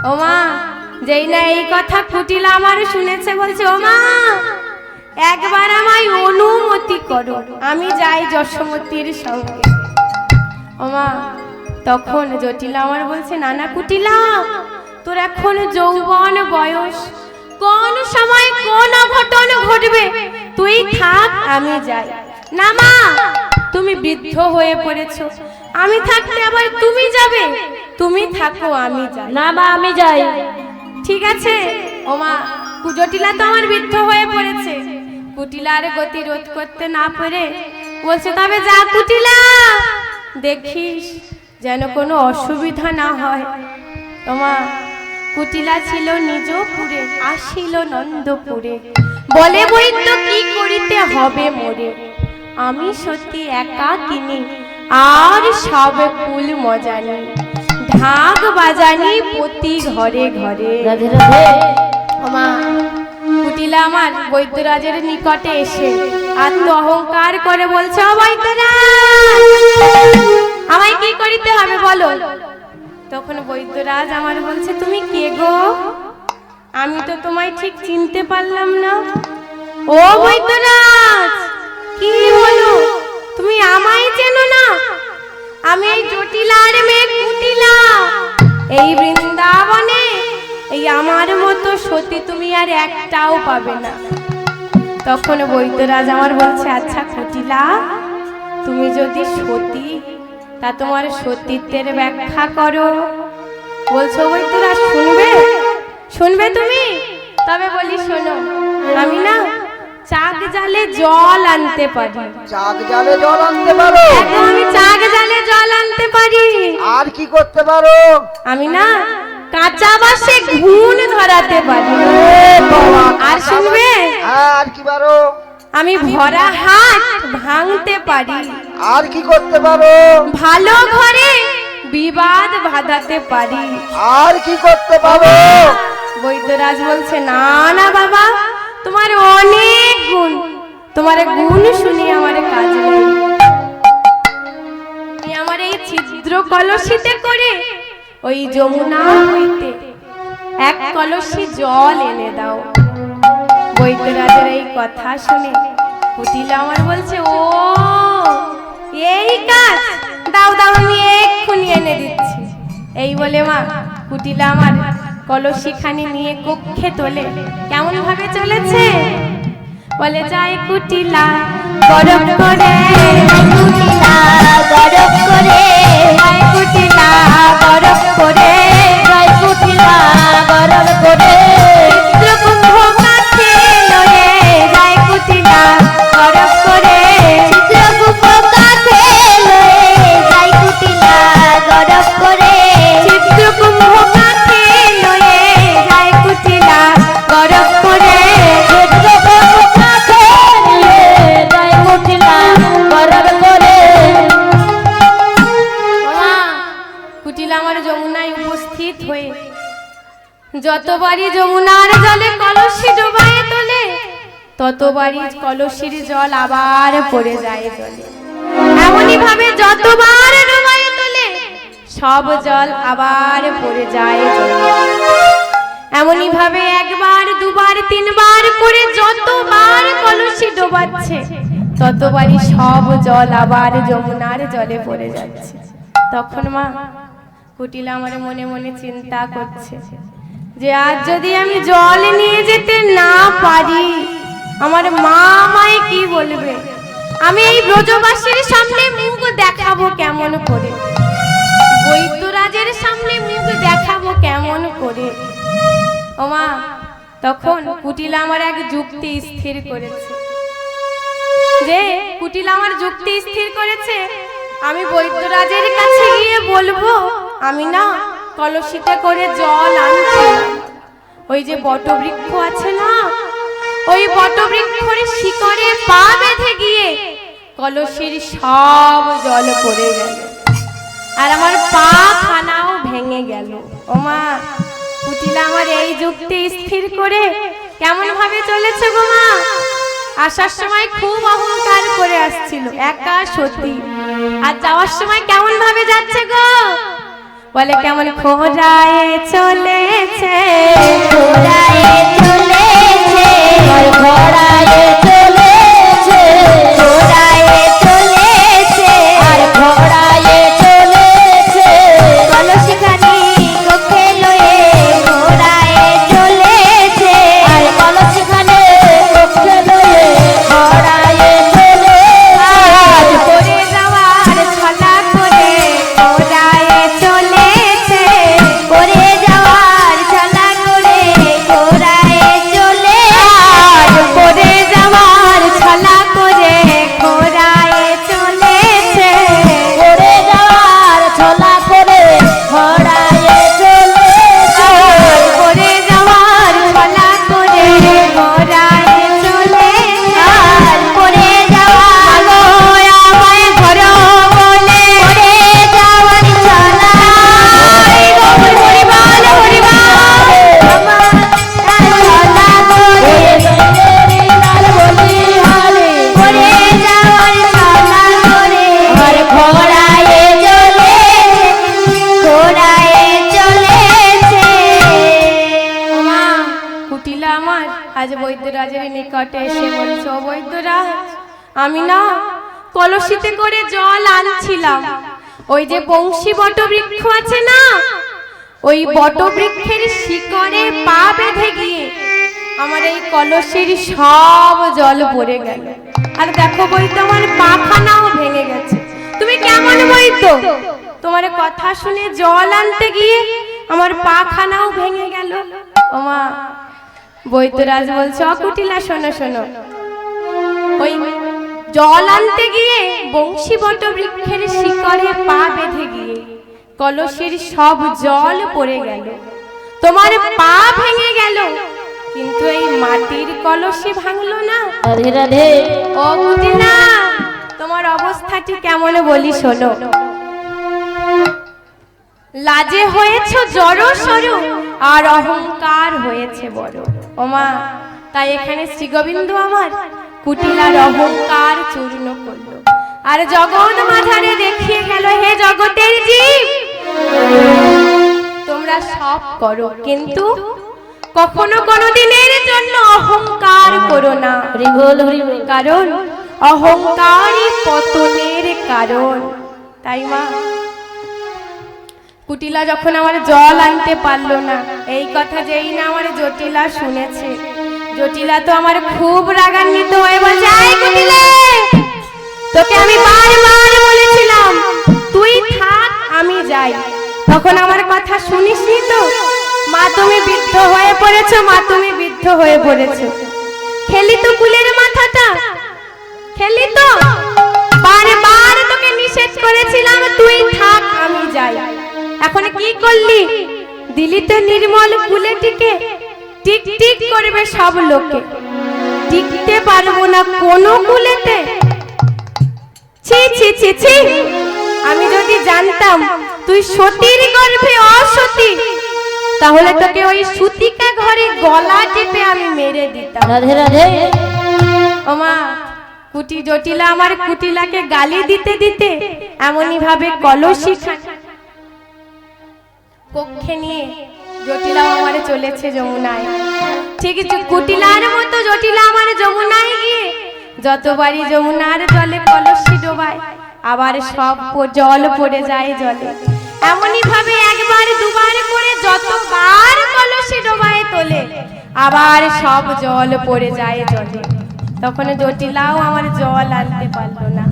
ও মা, যেই না এই কথা কুটিলা আমার শুনেছে, বলছে ও মা একবার আমায় অনুমতি করো, আমি যাই যশোমতীর সঙ্গে। ও মা, তখন জটিলা আমার বলছে না না কুটিলা, তোর এখন যৌবন বয়স, কোন সময় কোন অঘটন ঘটবে, তুই থাক আমি যাই। না মা, তুমি বৃদ্ধ হয়ে পড়েছো, আমি থাকতে আবার তুমি যাবে, তুমি থাকো আমি যাই। না মা আমি যাই। ঠিক আছে। ও মা, জটিলা তো আমার বৃদ্ধ হয়ে পড়েছে, কুটিলার গতি রোধ করতে না পেরে বলছে তবে যা কুটিলা, দেখিস যেন কোনো অসুবিধা না হয়। ও মা, কুটিলা ছিল নিজপুরে, আসিল নন্দপুরে, বলে বৈদ্য কি করিতে হবে মোরে, আমি সত্যি একা কিনি আর সব কুল মজানি, ঢাক বাজানি প্রতি ঘরে ঘরে। রাধে রাধে। ও মা, কুটিলা আমার বৈদ্যরাজের নিকটে এসে আত্ম অহংকার করে বলছে ও বৈদ্যরাজ, আমায় কি করিতে হবে বলো। তখন বৈদ্যরাজ আমার বলছে তুমি কে গো, আমি তো তোমায় ঠিক চিনতে পারলাম না। ও বৈদ্যরাজ, কি বলো, তুমি আমায় চেনো না? আমি এই জটিলার মেয়ে কুটিলা, এই বৃন্দাবনে এই আমার মতো সতী তুমি আর একটাও পাবে না। তখন বৈদ্যরাজ আমার বলছে আচ্ছা কুটিলা, তুমি যদি সতী, তা তোমার সতীত্বের ব্যাখ্যা করো। বলছো বৈদ্যরাজ শুনবে, শুনবে তুমি? তবে বলি শোনো, আমি না চাক জালে জল আনতে পারি। চাক জালে জল আনতে পারো? আমি চাক জালে জল আনতে পারি। আর কি করতে পারো? আমি না কাঁচা বাসে ঘুণ ধরাতে পারি। আর শুনবে? আর কি পারো? আমি ভরা হাত ভাঙতে পারি। আর কি করতে পারো? ভালো ঘরে বিবাদ বাঁধাতে পারি। আর কি করতে পারো? বৈদ্যরাজ বলছে না না বাবা, তোমার অনেক গুণ, তোমার গুণ শুনি আমার কাজ নেই। তুমি আমার এই ছিদ্র কলসিতে করে ওই যমুনা হইতে এক কলসি জল এনে দাও। বৈদ্যরাজের এই কথা শুনে কুটিলা আমার বলছে ও এই কাজ, দাও দাও আমি এক্ষুনি এনে দিচ্ছি। এই বলে মা কুটিলা আমার কলসিখানি নিয়ে কক্ষে তোলে। কেমন ভাবে চলেছে বলে যায় কুটিলা গরম করে, কুটিলা গরম করে, কুটিলা গরম করে, কুটিলা গরম করে, চিত্রকুম্ভ কাছে লয়ে যায় কুটিলা গরম করে, চিত্রকুম্ভ কাছে লয়ে যায় কুটিলা গরম করে, চিত্রকুম্ভ কাছে লয়ে যায় কুটিলা গরম করে, চিত্রকুম্ভ কাছে লয়ে যায় কুটিলা গরম করে। কুটিলা আমার যমুনায় উপস্থিত হয়ে যতবারই যমুনার জলে কলসি ডোবায় তোলে, ততবারই কলসির জল আবার পড়ে যায় জলে। এমনই ভাবে যতবার ডোবায় তোলে সব জল আবার পড়ে যায় জলে। এমনই ভাবে একবার দুবার তিনবার করে যতবার কলসি ডোবাচ্ছে ততবারই সব জল আবার যমুনার জলে পড়ে যাচ্ছে। তখন মা কুটিলা আমার মনে মনে চিন্তা করছে যে আজ যদি আমি জল নিয়ে যেতে না পারি, আমার মা আমায় কি বলবে, আমি এই ব্রজবাসীর সামনে মুখ দেখাবো কেমন করে, বৈদ্যরাজের সামনে মুখ দেখাবো কেমন করে। ও মা, তখন কুটিলা আমার এক যুক্তি স্থির করেছে, যে কুটিলা আমার যুক্তি স্থির করেছে আমি বৈদ্যরাজের কাছে গিয়ে বলবো আমি না কলসিতে করে জল আনছি, ওই যে বটবৃক্ষ আছে না, ওই বটবৃক্ষের শিকড়ে পা বেঁধে গিয়ে কলসির সব জল পড়ে গেল আর আমার পা খানাও ভেঙে গেল। ও মা, কুটিলা আমার এই যুক্তি স্থির করে কেমন ভাবে চলেছে গো মা। আসার সময় খুব অহংকার করে আসছিল, একা সতী, আর যাওয়ার সময় কেমন ভাবে যাচ্ছে গো, বলে কেমন খোঁড়ায় চলে আজ বৈদ্যরাজের নিকটে এসে বলছো, বৈদ্যরাজ আমি না কলসিতে করে জল আনছিলাম, ওই যে বংশী বটবৃক্ষ আছে না, ওই বটবৃক্ষের শিকড়ে পা বেঁধে গিয়ে আমার এই কলসির সব জল পড়ে গেল। আর দেখো বৈদ্য আমার পাখানাও ভেঙে গেছে। তুমি কেমন বৈদ্য, তোমার কথা শুনে জল আনতে গিয়ে আমার পাখানাও ভেঙে গেল। ওমা বৈদ্যরাজ বলছে, অকুটিলা শোনো শোনো, ওই জল আনতে গিয়ে বংশী বটবৃক্ষের শিকড়ে পা বেঁধে গিয়ে কলসির সব জল পড়ে গেল, তোমার পা ভেঙে গেল, কিন্তু এই মাটির কলসি ভাঙলো না। রাধে রাধে। ও কুটিলা, তোমার অবস্থাটি কেমন বলি শোনো। লাজে হয়েছ জড় সরু আর অহংকার হয়েছে বড়। ওমা তাই এখানে শ্রী গোবিন্দ আমার কুটিলার অহংকার চূর্ণ করলো আর জগৎ মাঝারে দেখিয়ে গেল, হে জগতের জীব তোমরা সব করো, কিন্তু কখনো কোনো দিনের জন্য অহংকার করো না। হরিবল হরিবল। কারণ অহংকারই পতনের কারণ। তাই মা কুটিলা যখন আমার জল আনতে পারলো না, এই কথা যেই না আমার জটিলা শুনেছে, জটিলা তো আমার খুব রাগান্বিত হয়ে বলছে, আয় কুটিলে, তোকে আমি বারবার বলেছিলাম তুই থাক আমি যাই, তখন আমার কথা শুনিসনি তো। মা তুমি বৃদ্ধ হয়ে পড়েছো, মা তুমি বৃদ্ধ হয়ে পড়েছো। খেলি তো কুলের মাথাটা, খেলি তো, বারবার তোকে নিষেধ করেছিলাম তুই থাক আমি যাই, এখন কি করলি? দিলি তো নির্মল কুলেটিকে, টিক টিক করবে সব লোকে, টিকতে পারবো না কোনো কুলেতে। ছি ছি ছি ছি, আমি যদি জানতাম তুই সতীর গর্ভে অসতী, তাহলে তোকে ওই সুতিকা ঘরে গলা টিপে আমি মেরে দিতাম। রাধে রাধে। ওমা কুটি জটিলা আমার কুটিলাকে গালি দিতে দিতে এমনই ভাবে কলসি কক্ষে নিয়ে জটিলাও আমারে চলেছে যমুনায়। ঠিক কুটিলার মতো জটিলা আমার যমুনায় গিয়ে যতবারই যমুনার জলে কলসি ডোবায় আবার সব জল পড়ে যায় জলে। এমনই ভাবে একবার দুবার করে যতবার কলসি ডোবায় তোলে আবার সব জল পড়ে যায় জলে। তখন জটিলাও আমার জল আনতে পারলো না।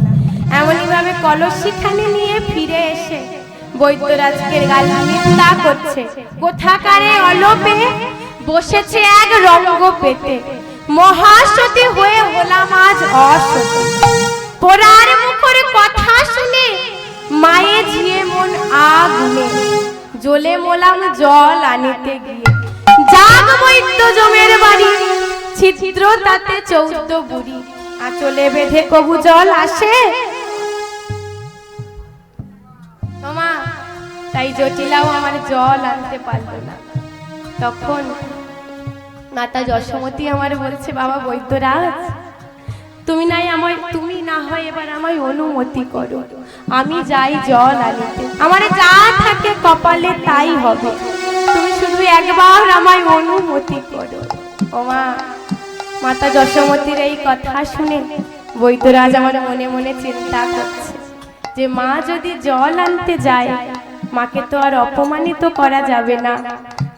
এমনই ভাবে কলসি খানি নিয়ে ফিরে এসে বৈদ্যরাজকে গালি নিন্দা করছে, কোথাকারে অলোপে বসেছে এক রঙ্গ পেতে, মহাসতী হয়ে হলাম আজ অসতী। পোড়ার মুখের কথা শুনে মায়ে ঝিয়ে মন আগুনে, জ্বলে মোলাম জল আনিতে গিয়ে। জাগ বৈদ্য জমের বাড়ি, ছিদ্র তাতে 14 বুড়ি, আঁচলে বেঁধে কবু জল আসে। তোমা তাই জটিলাও আমার জল আনতে পারলো না। তখন মাতা যশোমতী আমার বলছে, বাবা বৈদ্যরাজ তুমি না হয় এবার আমায় অনুমতি করো, আমি যাই জল আনিতে, আমার যা থাকে কপালে তাই হবে, তুমি শুধু একবার আমায় অনুমতি করো। ওমা মাতা যশোমতীর এই কথা শুনে বৈদ্যরাজ আমার মনে মনে চিন্তা করছে যে মা যদি জল আনতে যায় মাকে তো আর অপমানিত করা যাবে না,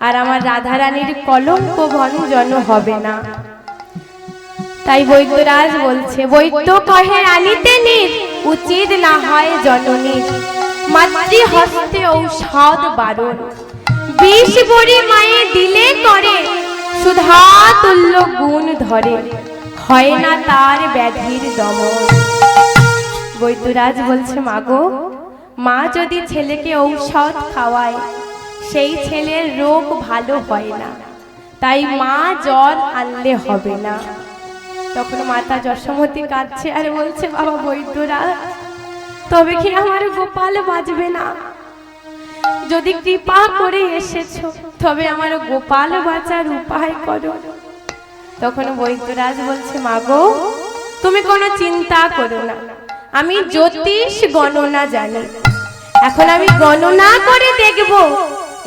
আর আমার রাধারানীর কলঙ্ক ভঞ্জন হবে না। তাই বৈদ্যরাজ বলছে, বৈদ্য কহে আনিতে নির, উচিত না হয় জননীর, মাতৃ হস্তে ঔষধ বারণ, 20 বড়ি মায়ে দিলে করে, সুধা তুল্য গুণ ধরে, হয় না তার ব্যাধির দমন। বৈদ্যরাজ বলছে, মাগো মা যদি ছেলেকে ঔষধ খাওয়ায় সেই ছেলের রোগ ভালো হয় না, তাই মা জল আনলে হবে না। তখন মাতা যশোমতী কাঁদছে আর বলছে, বাবা বৈদ্যরাজ তবে কি আমার গোপাল বাঁচবে না? যদি কৃপা করে এসেছো তবে আমার গোপাল বাঁচার উপায় করো। তখন বৈদ্যরাজ বলছে, মাগো তুমি কোনো চিন্তা করো না, আমি জ্যোতিষ গণনা জানি, এখন আমি গণনা করে দেখব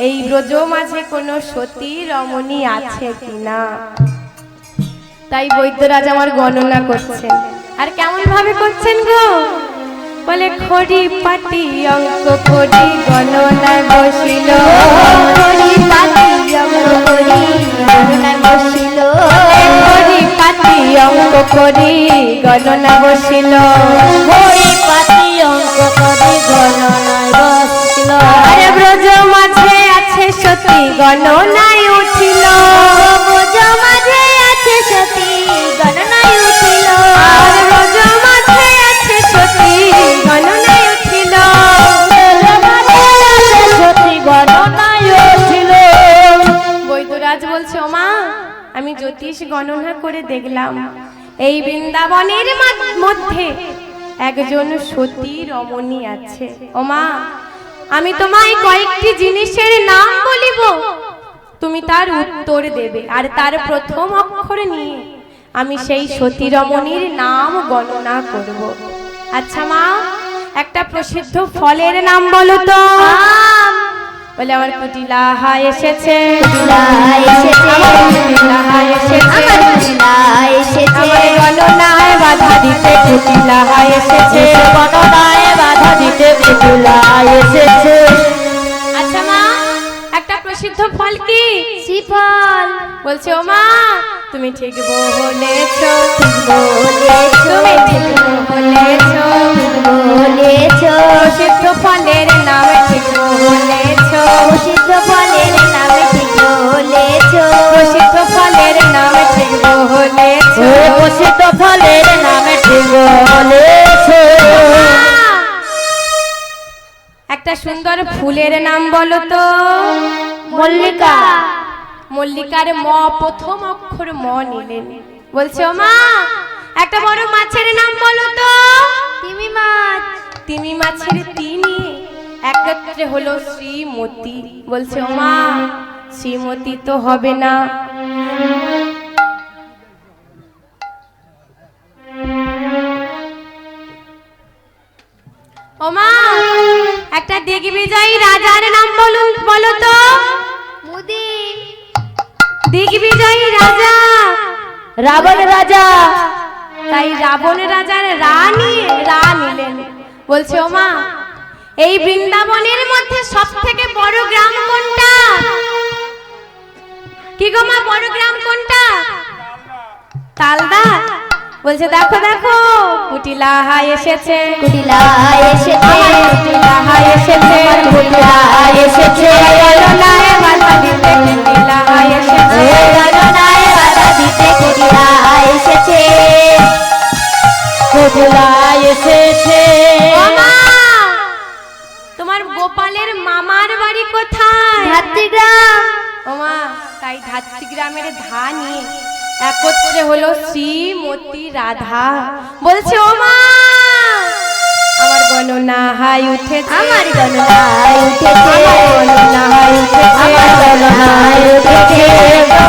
এই ব্রজ মাঝে কোনো সতী রমণী আছে কিনা। তাই বৈদ্যরাজ আমার গণনা করছেন। আর কেমন ভাবে করছেন গো? বলে খড়ি পাটি অঙ্ক করি গণনায় বসিল, খড়ি পাতি অঙ্ক করি গণনায় বসিল, খড়ি পাটি অঙ্ক করি গণনা বসিল, খড়ি পাতি অঙ্ক করি গণনায় বসিল। আরে ব্রজ মাঝে আছে সতী গণনায় উঠিল, ব্রজ মাঝে আছে সতী গণনায় উঠিল, আর ব্রজ মাঝে আছে সতী গণনায় উঠিল, সতী গণনায় উঠিল। বৈদ্যরাজ বলছে ওমা আমি জ্যোতিষ গণনা করে দেখলাম এই বৃন্দাবনের মধ্যে একজন সতী রমণী আছে। ওমা আমি তোমায় কয়েকটি জিনিসের নাম বলিব, তুমি তার উত্তর দেবে, আর তার প্রথম অক্ষর নিয়ে আমি সেই সতী রমণীর নাম গণনা করব। আচ্ছা মা, একটা প্রসিদ্ধ ফলের নাম বলো তো। বলে আমার কুটিলাহা এসেছে, কুটিলাহা এসেছে, কুটিলাহা এসেছে, আমার কুটিলাহা এসেছে, আমার গণনায় বাধা দিতে কুটিলাহা এসেছে, গণনায় বাধা দিতে কুটিলাহা এসেছে। আচ্ছা মা, একটা প্রসিদ্ধ ফল কি? শ্রীফল। বলছে ও মা তুমি ঠিক বলেছ, বলেছ, তুমি ঠিক বলেছ, বলেছ, প্রসিদ্ধ ফলের নাম ঠিক বলেছ, প্রসিদ্ধ ফলের নামে ঠিক বলেছ, প্রসিদ্ধ ফলের নাম ঠিক বলেছ, প্রসিদ্ধ ফলের নামে ঠিক বলেছ। একটা সুন্দর ফুলের নাম বলো তো। মল্লিকা। মল্লিকার ম প্রথম অক্ষর ম নিলেন। বলছে ও মা একটা বড় মাছের নাম বলো তো। তিমি মাছ। তিমি মাছের তিনি একত্রে হলো শ্রীমতী। বলছে ও মা শ্রীমতী তো হবে না, ও মা একটা দিগ্বিজয়ী রাজার নাম বলো তো। মুদির। দিগ্বিজয়ী রাজা রাবণ রাজা। তাই রাবণ রাজার রা নিলেন। বলছে ও মা এই বৃন্দাবনের মধ্যে সব থেকে বড় গ্রাম কোনটা? কি গো মা বড় গ্রাম কোনটা? তালদা। বলছে দেখো দেখো কুটিলাহা এসেছে, কুটিলাহা এসেছে, কুটিলাহা এসেছে, কুটিলাহা এসেছে, গণনায় বাধা দিতে কুটিলাহা এসেছে, গণনায় বাধা দিতে কুটিলাহা এসেছে, কুটিলাহা এসেছে। ও মা তোমার গোপালের মামার বাড়ি কোথায়? ধাত্রীগ্রাম। ও মা তাই ধাত্রী গ্রামের ধা নিয়ে একত্রে হলো শ্রীমতী রাধা। বলছে ও মা আমার গণনায় উঠেছে, আমার গণনায় উঠেছে, আমার গণনায় উঠেছে, আমার গণনায় উঠেছে,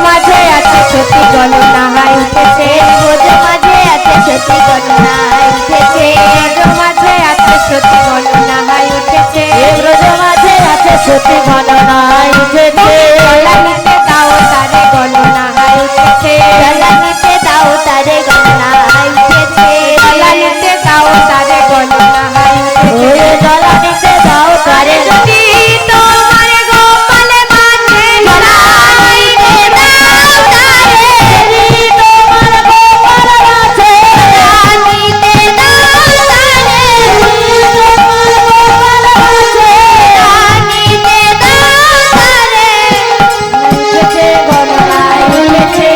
মাঝে আছে সতী গণনায় উঠেছে, ব্রজ মাঝে আছে সতী গণনায় উঠেছে, ব্রজ মাঝে আছে সতী গণনায় উঠেছে, ব্রজ মাঝে আছে সতী গণনায় উঠেছে, নিতে দাও তারে গণনায় উঠেছে, নিতে দাও তারে গণনায় উঠেছে, নিতে দাও তারে গণনায় উঠেছে, নিতে দাও তারে যদি তোমার গোপাল মাঝে নিতে দাও তারে, তোমার গোপাল মাঝে নিতে দাও তারে, তোমার গোপাল মাঝে নিতে দাও তারে, উঠেছে গণনায় উঠেছে।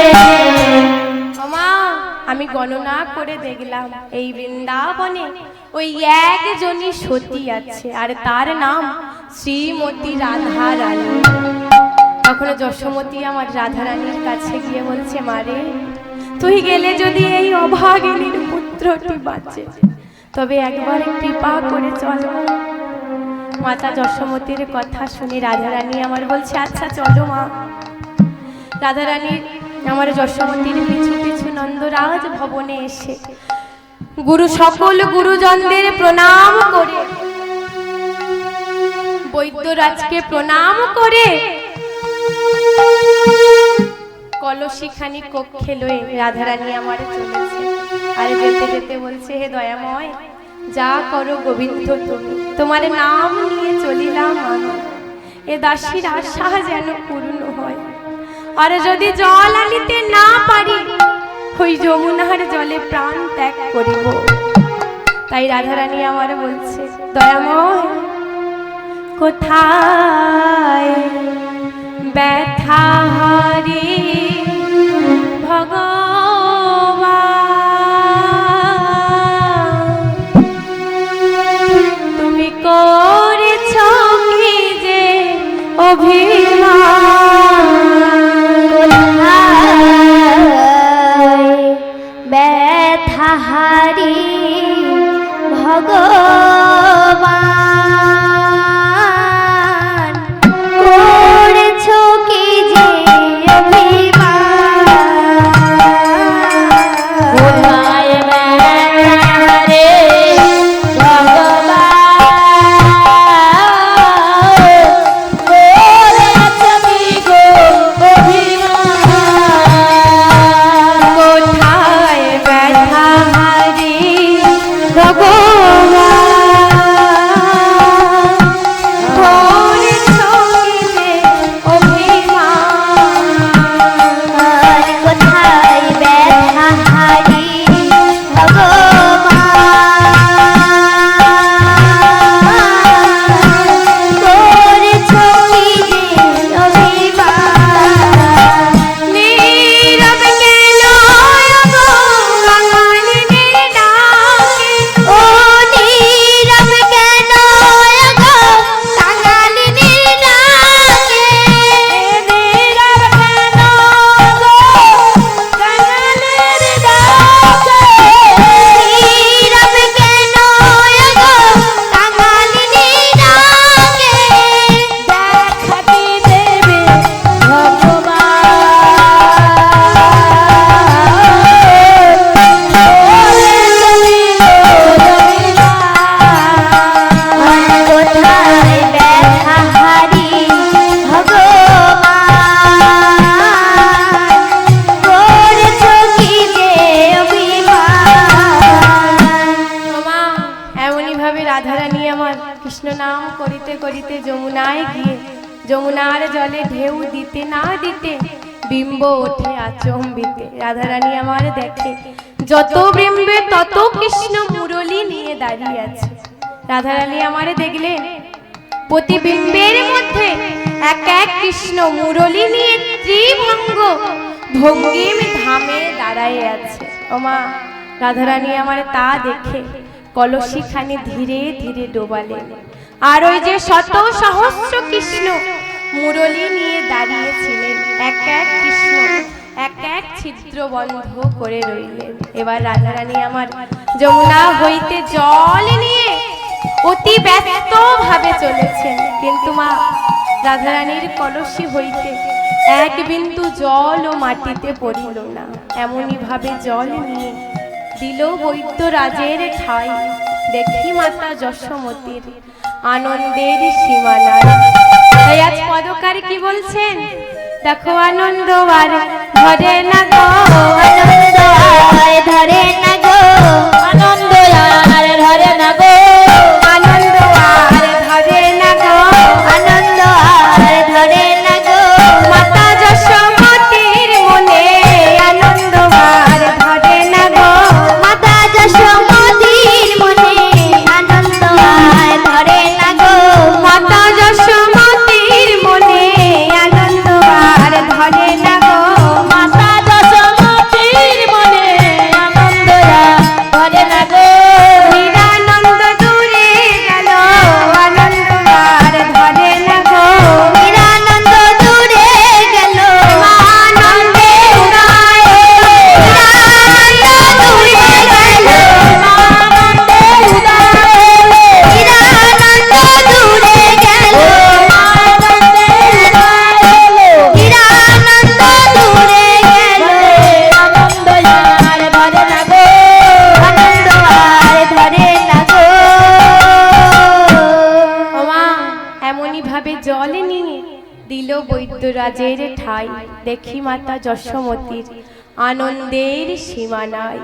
ওমা আমি গণনা করে দেখলাম এই বৃন্দাবনে ওই একজনই সতী আছে, আর তার নাম শ্রীমতী রাধা রানী। তখন যশোমতী আমার রাধা রানীর কাছে গিয়ে বলছে মারে তুই গেলে যদি এই অভাগিনীর পুত্রটি বাঁচে তবে একবার কৃপা করে চলো। মাতা যশোমতীর কথা শুনে রাধা রানী আমার বলছে আচ্ছা চলো মা। রাধা রানীর আমার যশোমতীর পিছু পিছু নন্দরাজ ভবনে এসে সকল গুরুজনদের প্রণাম করে, বৈদ্যরাজকে প্রণাম করে কলসিখানি কক্ষে লয়ে রাধারানী আমার চলেছে। আর যেতে যেতে বলছে, হে দয়াময়, যা করো গোবিন্দ তুমি, তোমার নাম নিয়ে চলিলাম আমি, এ দাসীর আশা যেন পূর্ণ হয়। আর যদি জল আনিতে না পারি, ওই যমুনার জলে প্রাণ ত্যাগ করিব। তাই রাধারানী আমার বলছে, দয়াময়, কোথায় ব্যথা হরি ভগবান, তুমি করেছ কি যে অভিমান, ব্যথা হারি ভগবান, করেছ কি যে অভিমান, কোথায় ব্যথা রে ভগবান, করেছ কি গো অভিমান, কোথায় ব্যথা হারি ভগবান, করেছ কি যে অভিমান, কোথায় ব্যথা হারি ভগবান, করেছ কি যে অভিমান, নীরব কেন গো বাঙালিনীর ডাকে, ও নীরব কেন গো কাঙালিনীর ডাকে, নীরব কেন গো বাঙালির ডাকে, নীরব কেন গো কাঙালিনীর ডাকে, দেখা কি দেবে কোথায় ব্যথা হারি ভগবান, করেছ কি যে অভিমান, মা, এমনই ভাবে রাধারানী আমার কৃষ্ণ নাম করিতে করিতে যমুনায় গিয়ে যমুনার জলে ঢেউ দিতে না দিতে বিম্ব ওঠে আচম্বিতে। রাধারানী আমার দেখে যত বিম্বে তত কৃষ্ণ মুরলী নিয়ে দাঁড়িয়ে আছে। রাধারানী আমারে দেখলেন প্রতিবিম্বের মধ্যে এক এক কৃষ্ণ মুরলী নিয়ে ত্রিভঙ্গ ভঙ্গিম ধামে দাঁড়ায় আছে। ওমা, রাধারানী আমার তা দেখে কলসিখানি ধীরে ধীরে ডোবালেন। আর ওই যে শত সহস্র কৃষ্ণ মুরলী নিয়ে দাঁড়িয়েছিলেন, এক এক কৃষ্ণ এক এক ছিদ্র বন্ধ করে রইলেন। এবার রাধারানী আমার যমুনা হইতে জল নিয়ে অতি ব্যস্ত ভাবে চলেছেন, কিন্তু মা, রাধারানীর কলসি হইতে এক বিন্দু জল ও মাটিতে পড়িল না। এমনই ভাবে জল নিয়ে দিল বৈদ্য রাজের ঠাই। দেখি মাতা যশোমতীর আনন্দের সীমা নাই। তাই আজ পদকার কি বলছেন, দেখো আনন্দ আর ধরে না গো, আনন্দ আর ধরে না গো, আনন্দ আর ধরে না গো, আনন্দ আর ধরে না গো, আনন্দ আর ধরে না গো, মাতা যশোমতীর মনে আনন্দ আর ধরে না গো, মাতা যশোমতীর মনে আনন্দ আর ধরে না গো, মাতা যশোমতীর মনে আনন্দ আর ধরে না গো, মাতা যশোমতীর মনে আনন্দ আর ধরে না গো, নিরানন্দ দূরে গেল আনন্দ আর ধরে না গো, নিরানন্দ দূরে গেল, আনন্দে উড়ায় নিরানন্দ দূরে গেল, আনন্দে উড়ায় নিরানন্দ দূরে গেল, নিরানন্দ বৈদ্যরাজের ঠাই, দেখি মাতা যশোমতীর আনন্দের সীমা নাই।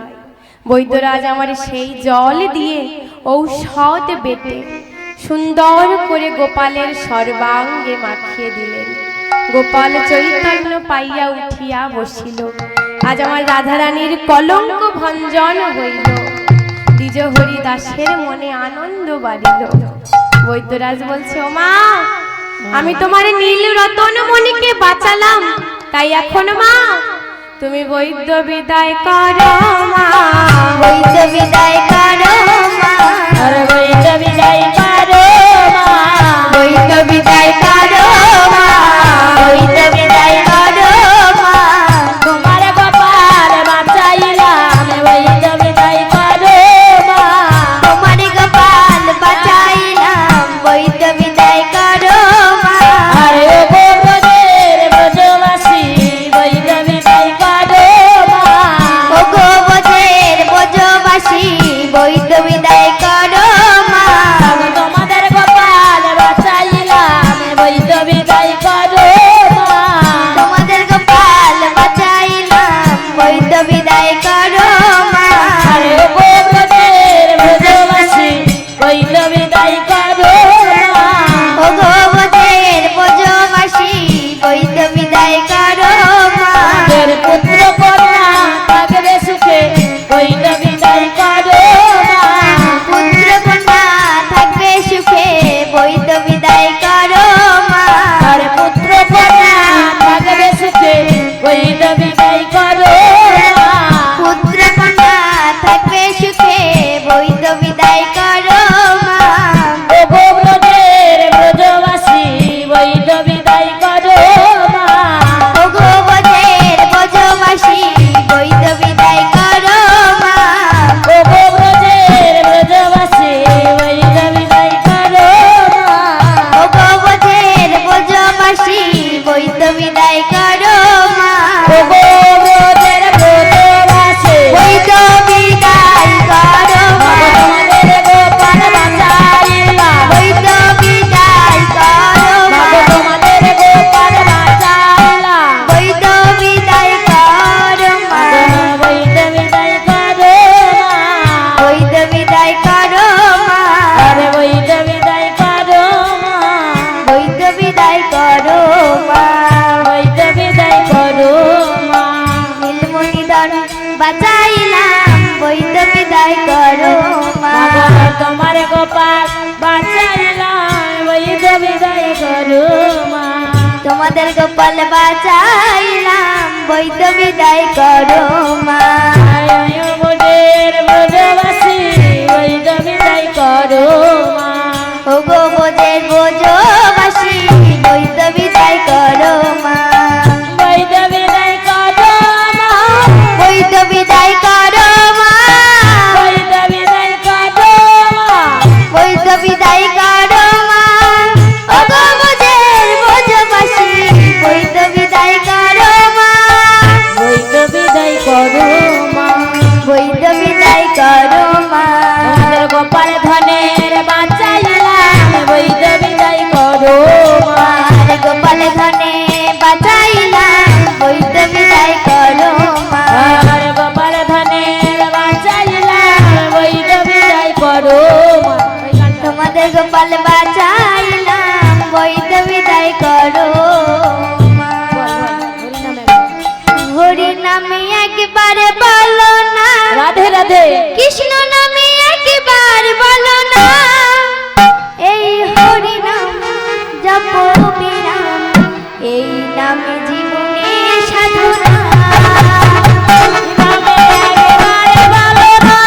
বৈদ্যরাজ আমার সেই জল দিয়ে ঔষধ বেটে সুন্দর করে গোপালের সর্বাঙ্গে মাখিয়ে দিলেন। গোপাল চৈতন্য পাইয়া উঠিয়া বসিল। আজ আমার রাধারানীর কলঙ্ক ভঞ্জন হইল। দ্বিজ হরিদাসের মনে আনন্দ বাড়িল। বৈদ্যরাজ বলছে, ও মা, আমি তোমার নীল রতন মণিকে বাঁচালাম, তাই এখন মা তুমি বৈদ্য বিদায় করো মা। বৈদ্য বিদায় করো মা, আরে বৈদ্য বিদায় করো মা, বৈদ্য বিদায় করো মা, বৈদ্য বিদায় করো মা। তোমার গোপাল বাঁচাইলাম, বৈদ্য বিদায় করো মা। তোমার গোপাল বাঁচাইলাম, বৈদ্য বিদায় করো মা। আরে ও ব্রজের ব্রজবাসী, বৈদ্য বিদায় করো মা। ও গো ব্রজের ব্রজবাসী, বৈদ্য বিদায় করো মা। তোমাদের গোপাল বাঁচাইলাম, বৈদ্য বিদায় করো মা। তোমাদের গোপাল বাঁচাইলাম, বৈদ্য বিদায় করো মা। আরে ও ব্রজের ব্রজবাসী, বৈদ্য বিদায় করো মা। ও গো ব্রজের ব্রজবাসী, বৈদ্য বিদায় করো মা। তোর পুত্র কন্যা থাকবে সুখে, বৈদ্য বিদায় করো মা। পুত্র কন্যা থাকবে সুখে, বৈদ্য বিদায় করো মা। আর পুত্র কন্যা থাকবে সুখে, বৈদ্য বিদায় করো মা। পুত্র কন্যা থাকবে সুখে, বৈদ্য বিদায় করো মা। ও ব্রজের ব্রজবাসী, বৈদ্য বিদায় করো মা। ও গো ব্রজের ব্রজবাসী, বৈদ্য বিদায় করো মা। ও ব্রজের ব্রজবাসী, বৈদ্য বিদায় করো মা। ও গো ব্রজের ব্রজবাসী, বৈদ্য বিদায় করো মা। ও ব্রজের ব্রজবাসী, বৈদ্য বিদায় করো মা। তোমাদের গোপাল বাঁচাইলাম, বৈদ্য বিদায় করো মা। তোমাদের গোপাল বাঁচাইলাম। বৈদ্য বিদায় করো মা। বৈদ্য বিদায় করো মা। বৈদ্য বিদায় করো মা। আরে বৈদ্য বিদায় করো মা। বৈদ্য বিদায় করো মা। বৈদ্য বিদায় করো মা। নীলমণিধর বাঁচাইলাম, বৈদ্য বিদায় করো মা। তোমার গোপাল বাঁচাইলাম, বৈদ্য বিদায় করো মা। তোমাদের গোপাল বাঁচাইলাম, বৈদ্য বিদায় করো মা। ব্রজের ব্রজবাসী, বৈদ্য বিদায় করো মা। ও গো ব্রজের ব্রজবাসী, বৈদ্য বিদায় করো মা। বৈদ্য বিদায় করো মা। বৈদ্য বিদায় করো মা। বৈদ্য বিদায় করো মা। বৈদ্য বিদায় করো মা। ও গো ব্রজের ব্রজবাসী, বৈদ্য বিদায় করো মা। বৈদ্য বিদায় করো মা। বৈদ্য বিদায় করো মা। তোমাদের গোপাল ধনের বাঁচাইলাম, বৈদ্য বিদায় করো মা। আর গোপাল ধনে বাঁচাইলাম, বৈদ্য বিদায় করো মা। আর গোপাল ধনের বাঁচাইলাম, বৈদ্য বিদায় করো মা। তোমাদের গোপাল বাঁচাইলাম, বৈদ্য বিদায় করো মা। হরি নামে একবার বলো না, রাধে রাধে। কৃষ্ণ নামে একবার বলো না। এই হরি নাম জপ বিরাম, এই নামে জীবনে সাধনা। নামে একবার বলো না,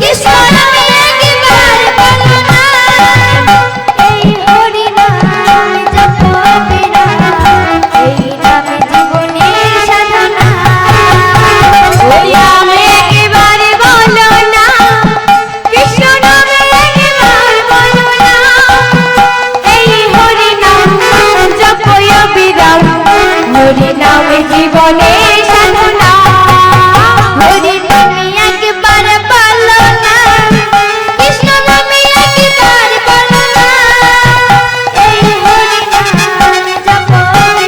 কৃষ্ণ নামে একবার বলো না। এই হরি নাম জপ বিরাম, এই নামে জীবনে সাধনা। ওই নামে একবার বলো না, কৃষ্ণ নামে একবার বলো না। এই হরি নাম জপয় বিরাম, হরি নামে জীবনে সাধনা। হরি নামে একবার বলো না, কৃষ্ণ নামে একবার বলো না। এই হরি নাম জপয়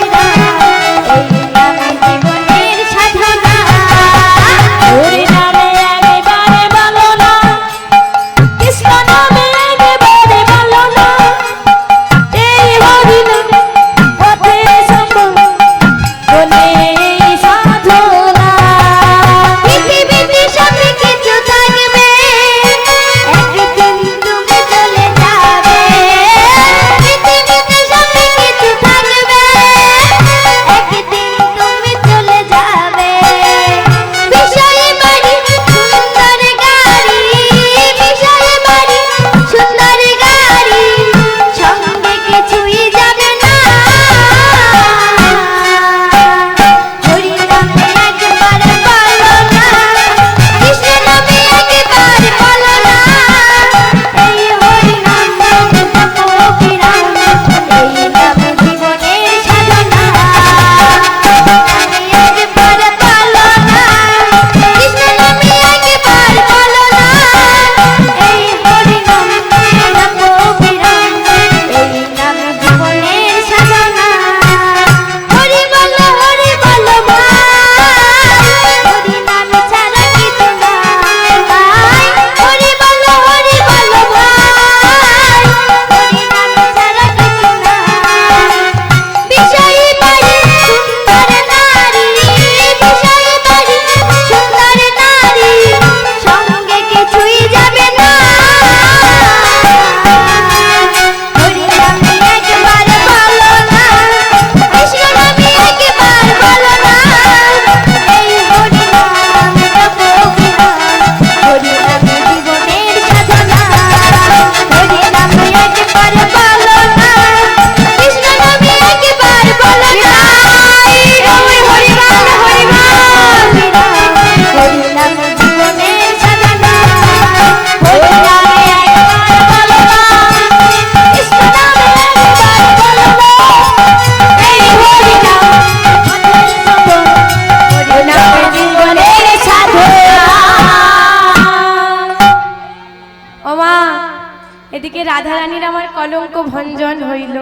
কলঙ্ক ভঞ্জন হইল।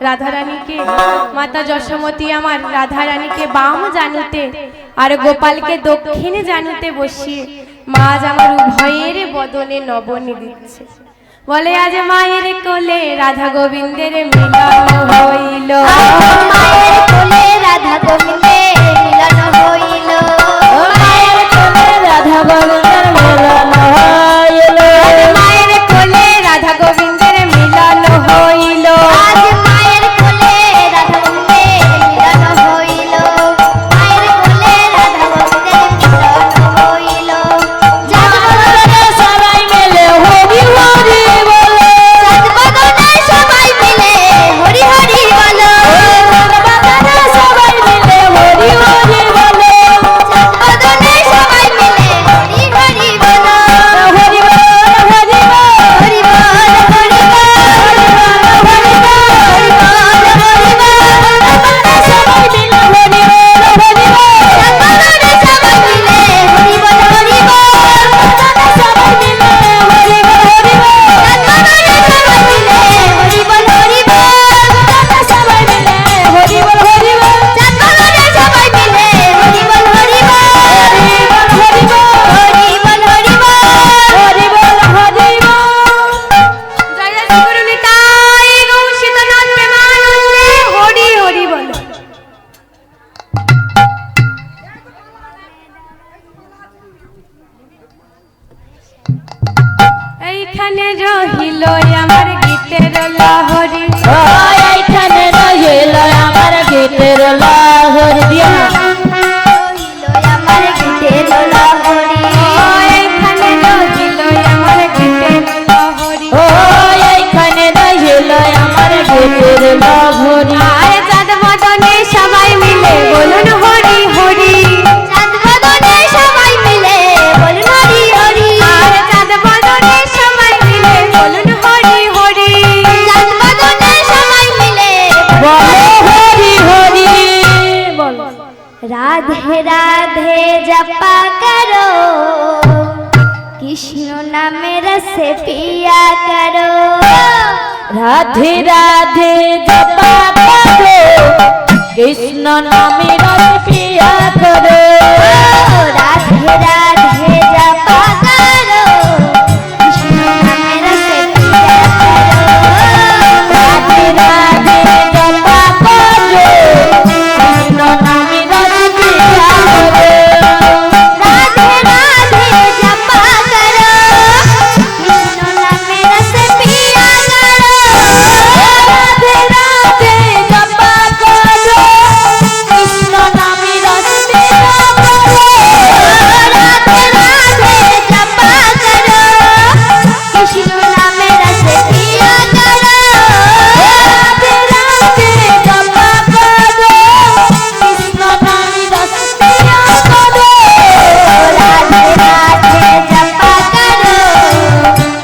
রাধারানীকে মাতা যশোমতী আমার রাধারানীকে বাম জানুতে আর গোপালকে দক্ষিণে জানুতে বসিয়ে মা আজ আমার উভয়ের বদনে নবনী দিচ্ছে। বলে আজ মায়ের কোলে রাধা গোবিন্দের মিলন হইল। মায়ের কোলে রাধা গোবিন্দের মিলন হইল। মায়ের কোলে রাধা গোবিন্দের মিলন হইল। মায়ের কোলে রাধা গোবিন্দের মিলন হইল। আজ মায়ের কোলে রাধা গোবিন্দের মিলন হইল। মায়ের কোলে রাধা গোবিন্দের মিলন হইল। জাগবদনে সবাই মিলে হরি হরি বলে। জাগবদনে সবাই মিলে হরি হরি বলো। জাগবদনে সবাই মিলে হরি হরি বলে। জাগবদনে সবাই মিলে হরি হরি বলো। হরি বল হরি বল হরি বল হরি বল হরি বল হরি বল। হরি বল সবাই মিলে হরি বল হরি বল। জাগবদনে সবাই মিলে হরি বল হরি বল। সবাই মিলে হরি বল হরি বল। জাগবদনে সবাই মিলে হরি বল হরি বল। সবাই মিলে হরি বল হরি বল। জাগবদনে সবাই মিলে হরি বল হরি বল। হরি বল হরি বল। হরি বল হরি বল। হরি বল হরি বল। জয় জয় শ্রী গুরু নিতাই গৌর সীতানাথ প্রেমানন্দে হরি হরি বল। এইখানে রহিল আমার গীতের লহরী। এইখানে রহিল আমার গীতের লহরী দিয়া। রহিল আমার গীতের লহরী। এইখানে রহিল আমার গীতের লহরী। ও এইখানে রহিল আমার গীতের লহরী। আর চাঁদ বদনে সবাই মিলে বলুন হরি হরি। জাগবদনে সবাই মিলে বলুন হরি হরি। আর চাঁদ বদনে সবাই মিলে বলুন হরি হরি। জাগবদনে সবাই মিলে বলো হরি হরি বল। রাধে রাধে জপা করো, কৃষ্ণ নামে রসে পিয়া করো। রাধে রাধে জপা করো, কৃষ্ণ নামে রস পিয়া করো। রাধে রাধে জপা করো, কৃষ্ণ নামে রসে পিয়া করো। রাধে রাধে জপা করো, কৃষ্ণ নামে রস পিয়া করো। রাধে রাধে জপা করো, কৃষ্ণ নামে রসে পিয়া করো। রাধে রাধে জপা করো, কৃষ্ণ নামে রস পিয়া করো। রাধে রাধে জপা করো, কৃষ্ণ নামে রসে পিয়া করো। রাধে রাধে জপা করো, কৃষ্ণ নামে রস পিয়া করো। রাধে রাধে জপা করো,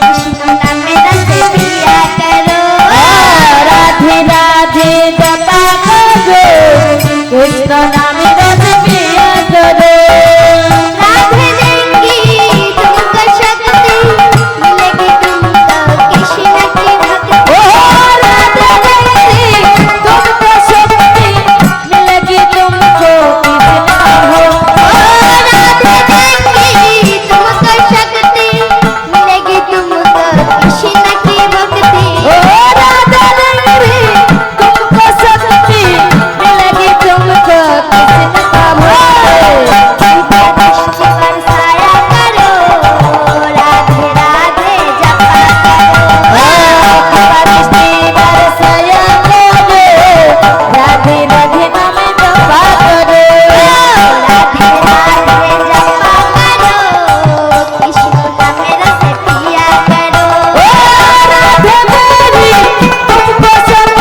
কৃষ্ণ নামে রসে পিয়া করো। রাধে রাধে জপা করো, কৃষ্ণ